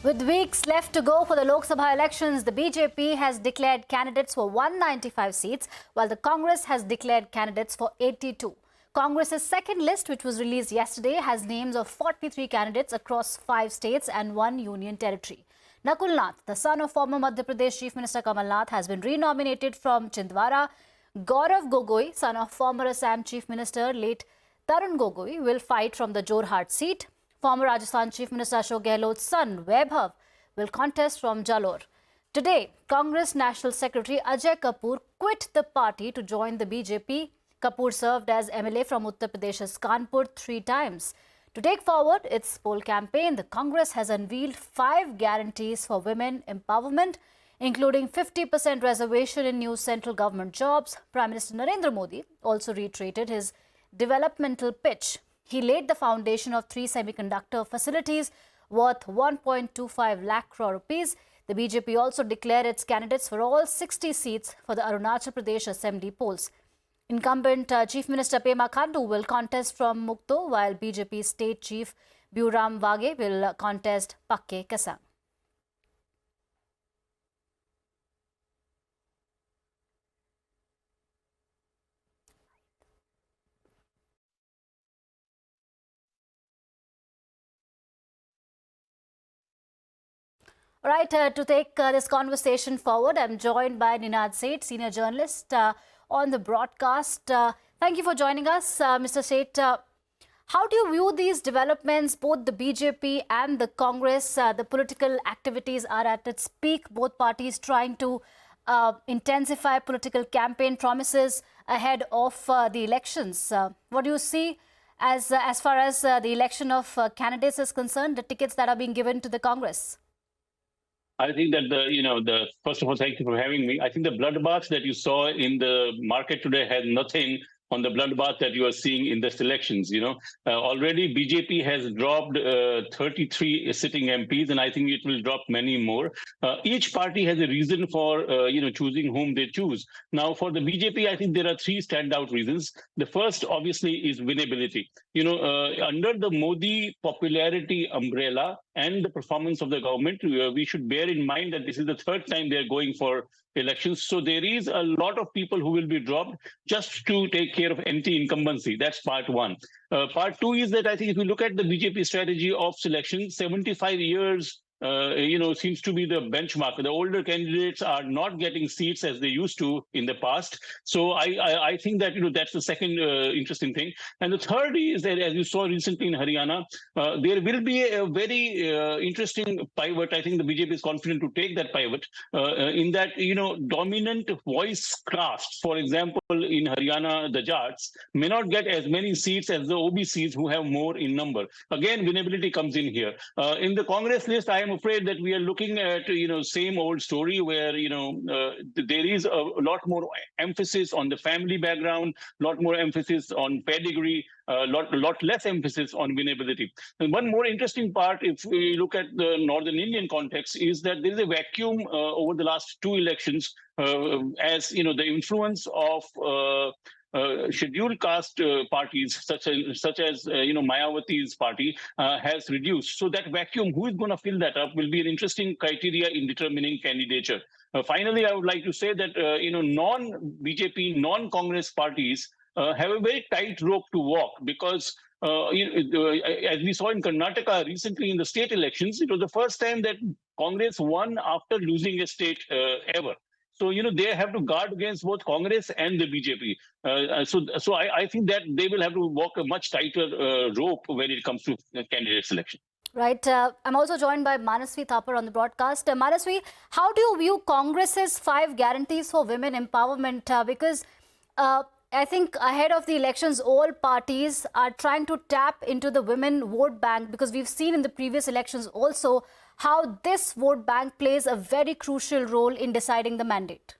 With weeks left to go for the Lok Sabha elections, the BJP has declared candidates for 195 seats, while the Congress has declared candidates for 82. Congress's second list, which was released yesterday, has names of 43 candidates across 5 states and 1 union territory. Nakul Nath, the son of former Madhya Pradesh Chief Minister Kamal Nath, has been renominated from Chhindwara. Gaurav Gogoi, son of former Assam Chief Minister late Tarun Gogoi, will fight from the Jorhat seat. Former Rajasthan Chief Minister Ashok Gehlot's son, Vaibhav, will contest from Jalore. Today, Congress National Secretary Ajay Kapoor quit the party to join the BJP. Kapoor served as MLA from Uttar Pradesh's Kanpur 3 times. To take forward its poll campaign, the Congress has unveiled 5 guarantees for women empowerment, including 50% reservation in new central government jobs. Prime Minister Narendra Modi also reiterated his developmental pitch. He laid the foundation of 3 semiconductor facilities worth 1.25 lakh crore rupees. The BJP also declared its candidates for all 60 seats for the Arunachal Pradesh Assembly polls. Incumbent Chief Minister Pema Khandu will contest from Mukto, while BJP State Chief Biuram Wage will contest Pakke Kesang. All right, to take this conversation forward, I'm joined by Ninad Seth, senior journalist on the broadcast. Thank you for joining us, Mr. Seth. How do you view these developments? Both the BJP and the Congress, the political activities are at its peak. Both parties trying to intensify political campaign promises ahead of the elections. What do you see as far as the election of candidates is concerned, the tickets that are being given to the Congress? I think that first of all, thank you for having me. I think the bloodbath that you saw in the market today had nothing on the bloodbath that you are seeing in the elections. Already BJP has dropped 33 sitting MPs, and I think it will drop many more. Each party has a reason for choosing whom they choose. Now, for the BJP, I think there are 3 standout reasons. The first, obviously, is winnability. Under the Modi popularity umbrella and the performance of the government, we should bear in mind that this is the 3rd time they are going for elections. So there is a lot of people who will be dropped just to take care of anti-incumbency. That's part 1. Part 2 is that I think if you look at the BJP strategy of selection, 75 years seems to be the benchmark. The older candidates are not getting seats as they used to in the past. So I think that that's the second interesting thing. And the third is that, as you saw recently in Haryana, there will be a very interesting pivot. I think the BJP is confident to take that pivot in that dominant voice caste, for example, in Haryana, the Jats may not get as many seats as the OBCs who have more in number. Again, winnability comes in here. In the Congress list, I am afraid that we are looking at same old story where there is a lot more emphasis on the family background, lot more emphasis on pedigree, lot less emphasis on winnability. And one more interesting part, if we look at the northern Indian context, is that there is a vacuum over the last 2 elections as the influence of scheduled caste parties such as Mayawati's party has reduced. So that vacuum, who is going to fill that up, will be an interesting criteria in determining candidature. Finally, I would like to say that non-BJP, non-Congress parties have a very tight rope to walk because as we saw in Karnataka recently in the state elections, it was the first time that Congress won after losing a state ever. So, they have to guard against both Congress and the BJP. So I think that they will have to walk a much tighter rope when it comes to candidate selection. Right. I'm also joined by Manasvi Thapar on the broadcast. Manasvi, how do you view Congress's 5 guarantees for women empowerment? Because I think ahead of the elections, all parties are trying to tap into the women vote bank, because we've seen in the previous elections also how this vote bank plays a very crucial role in deciding the mandate.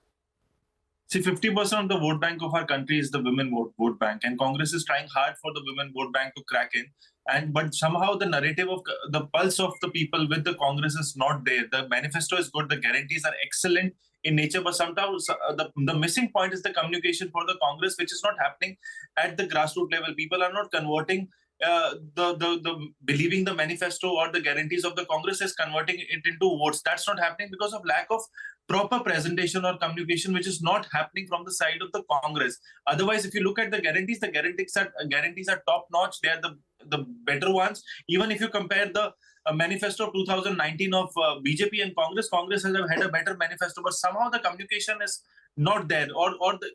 See, 50% of the vote bank of our country is the women vote bank, and Congress is trying hard for the women vote bank to crack in. But somehow the narrative of the pulse of the people with the Congress is not there. The manifesto is good, the guarantees are excellent in nature, but sometimes the missing point is the communication for the Congress, which is not happening at the grassroots level. People are not converting the believing the manifesto or the guarantees of the Congress is converting it into votes. That's not happening because of lack of proper presentation or communication, which is not happening from the side of the Congress. Otherwise, if you look at the guarantees are top notch. They are the better ones. Even if you compare the manifesto of 2019 of BJP and Congress has had a better manifesto, but somehow the communication is not there,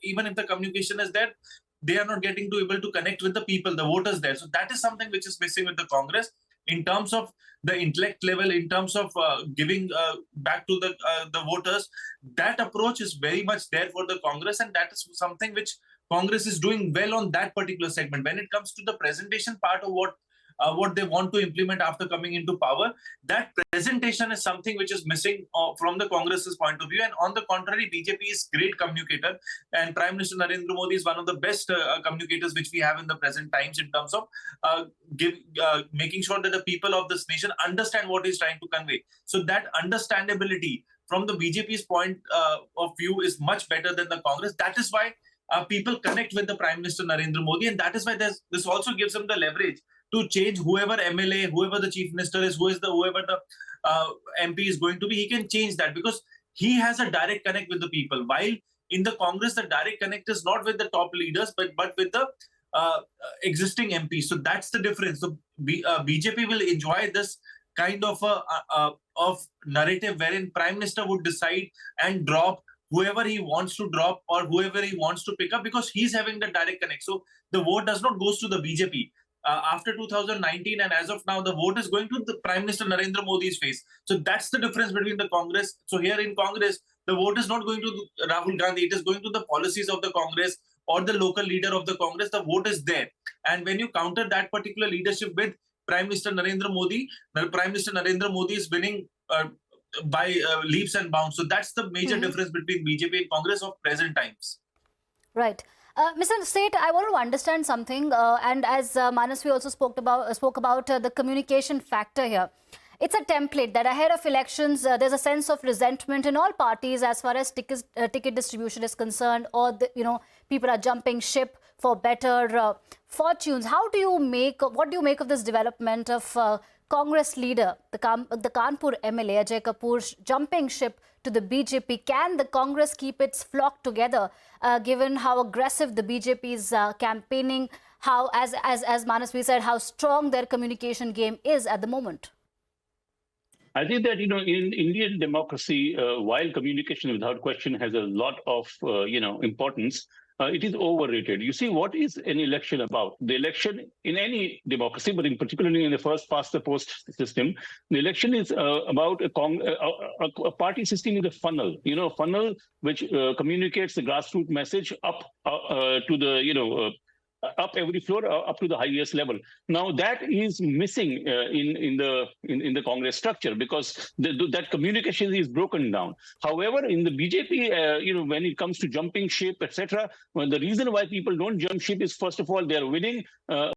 even if the communication is there, they are not getting to able to connect with the people, the voters there. So that is something which is missing with the Congress in terms of the intellect level, in terms of giving back to the voters. That approach is very much there for the Congress, and that is something which Congress is doing well on that particular segment. When it comes to the presentation part of what they want to implement after coming into power, that presentation is something which is missing from the Congress's point of view. And on the contrary, BJP is great communicator, and Prime Minister Narendra Modi is one of the best communicators which we have in the present times in terms of making sure that the people of this nation understand what he's trying to convey. So that understandability from the BJP's point of view is much better than the Congress. That is why people connect with the Prime Minister Narendra Modi, and that is why this also gives them the leverage to change whoever MLA, whoever the Chief Minister is, whoever the MP is going to be. He can change that because he has a direct connect with the people. While in the Congress, the direct connect is not with the top leaders, but with the existing MPs. So that's the difference. So BJP will enjoy this kind of of narrative wherein Prime Minister would decide and drop whoever he wants to drop or whoever he wants to pick up because he's having the direct connect. So the vote does not go to the BJP. After 2019 and as of now, the vote is going to the Prime Minister Narendra Modi's face. So that's the difference between the Congress. So here in Congress, the vote is not going to Rahul Gandhi. It is going to the policies of the Congress or the local leader of the Congress. The vote is there. And when you counter that particular leadership with Prime Minister Narendra Modi, Prime Minister Narendra Modi is winning by leaps and bounds. So that's the major difference between BJP and Congress of present times. Right. Mr. Seth, I want to understand something, and as Manasvi also spoke about the communication factor here. It's a template that ahead of elections, there's a sense of resentment in all parties as far as ticket distribution is concerned, or people are jumping ship for better fortunes. What do you make of this development of Congress leader, the Kanpur MLA Ajay Kapoor, jumping ship to the BJP? Can the Congress keep its flock together, given how aggressive the BJP is campaigning, how, as Manasvi said, how strong their communication game is at the moment? I think that, in Indian democracy, while communication without question has a lot of, importance, it is overrated. You see, what is an election about? The election in any democracy, but in particularly in the first past the post system, the election is about a party system is a funnel, funnel which communicates the grassroots message up to the, up every floor, up to the highest level. Now that is missing in the Congress structure because that communication is broken down. However, in the BJP, when it comes to jumping ship, etc., the reason why people don't jump ship is, first of all, they are winning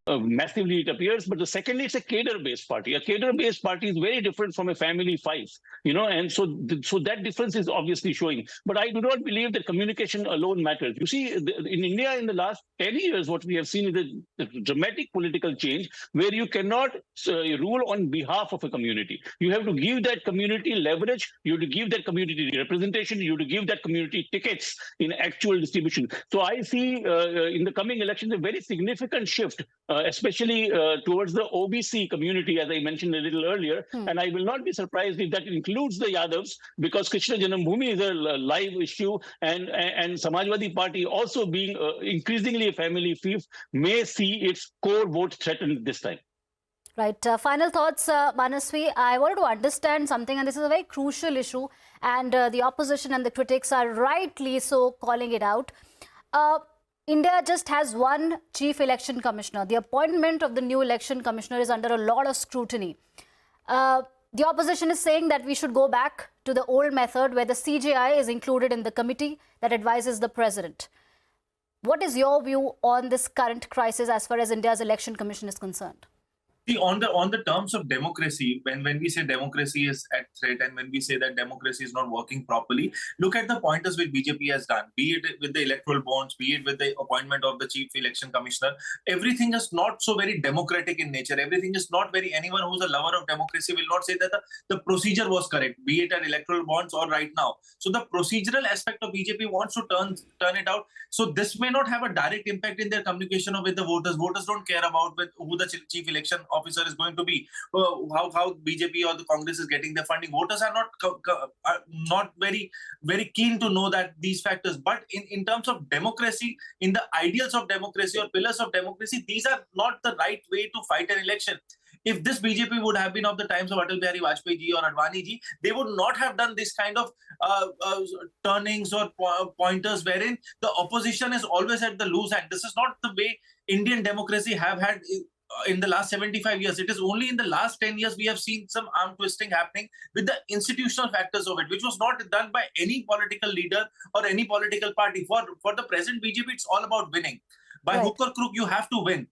massively, it appears, but secondly, it's a cadre-based party. A cadre-based party is very different from a family five, and so that difference is obviously showing. But I do not believe that communication alone matters. You see, in India, in the last 10 years, what we have seen is a dramatic political change where you cannot rule on behalf of a community. You have to give that community leverage, you have to give that community representation, you have to give that community tickets in actual distribution. So I see in the coming elections a very significant shift, especially towards the OBC community, as I mentioned a little earlier. And I will not be surprised if that includes the Yadavs, because Krishna Janambhoomi is a live issue, and Samajwadi Party also being increasingly a family fief may see its core vote threatened this time. Right. Final thoughts, Manasvi. I wanted to understand something, and this is a very crucial issue, and the opposition and the critics are rightly so calling it out. India just has one chief election commissioner. The appointment of the new election commissioner is under a lot of scrutiny. The opposition is saying that we should go back to the old method where the CJI is included in the committee that advises the president. What is your view on this current crisis as far as India's election commission is concerned? See, on the terms of democracy, when we say democracy is at threat and when we say that democracy is not working properly, look at the pointers which BJP has done, be it with the electoral bonds, be it with the appointment of the chief election commissioner. Everything is not so very democratic in nature. Everything is not very, anyone who's a lover of democracy will not say that the procedure was correct, be it at electoral bonds or right now. So the procedural aspect of BJP wants to turn it out. So this may not have a direct impact in their communication with the voters. Voters don't care about who the chief election officer is going to be, how BJP or the Congress is getting their funding. Voters are not very keen to know that these factors. But in terms of democracy, in the ideals of democracy or pillars of democracy, these are not the right way to fight an election. If this BJP would have been of the times of Atal Bihari Vajpayee ji or Advani ji, they would not have done this kind of turnings or pointers wherein the opposition is always at the loose end. This is not the way Indian democracy have had in the last 75 years. It is only in the last 10 years we have seen some arm twisting happening with the institutional factors of it, which was not done by any political leader or any political party. For the present BJP, it's all about winning. By hook or crook, you have to win.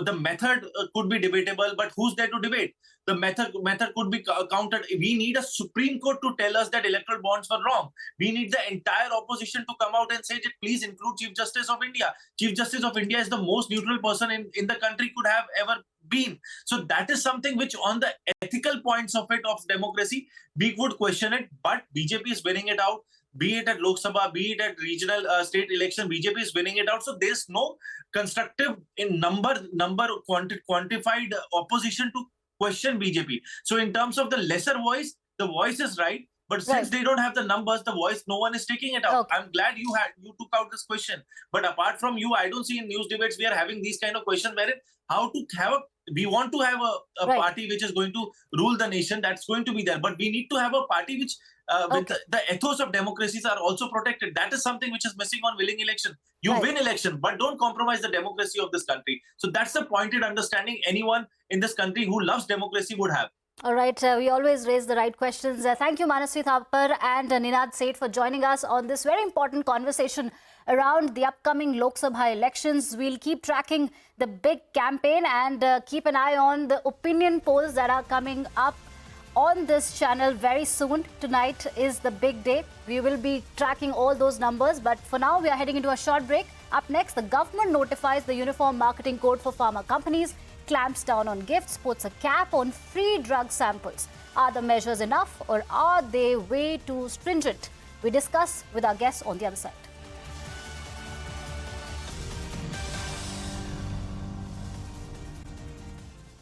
The method could be debatable, but who's there to debate? The method could be countered. We need a Supreme Court to tell us that electoral bonds were wrong. We need the entire opposition to come out and say that please include Chief Justice of India. Chief Justice of India is the most neutral person in the country could have ever been. So that is something which on the ethical points of democracy, we would question it, but BJP is winning it out. Be it at Lok Sabha, be it at regional state election, BJP is winning it out. So there's no constructive in quantified opposition to question BJP. So in terms of the lesser voice, the voice is right. But since they don't have the numbers, the voice, no one is taking it out. I'm glad you took out this question. But apart from you, I don't see in news debates we are having these kind of questions wherein we want to have a party which is going to rule the nation. That's going to be there. But we need to have a party which with the ethos of democracies are also protected. That is something which is missing on winning election. You win election, but don't compromise the democracy of this country. So that's the pointed understanding anyone in this country who loves democracy would have. All right, we always raise the right questions. Thank you, Manasvi Thapar and Ninad Seth for joining us on this very important conversation around the upcoming Lok Sabha elections. We'll keep tracking the big campaign and keep an eye on the opinion polls that are coming up on this channel very soon. Tonight is the big day. We will be tracking all those numbers. But for now, we are heading into a short break. Up next, the government notifies the Uniform Marketing Code for pharma companies, clamps down on gifts, puts a cap on free drug samples. Are the measures enough or are they way too stringent? We discuss with our guests on the other side.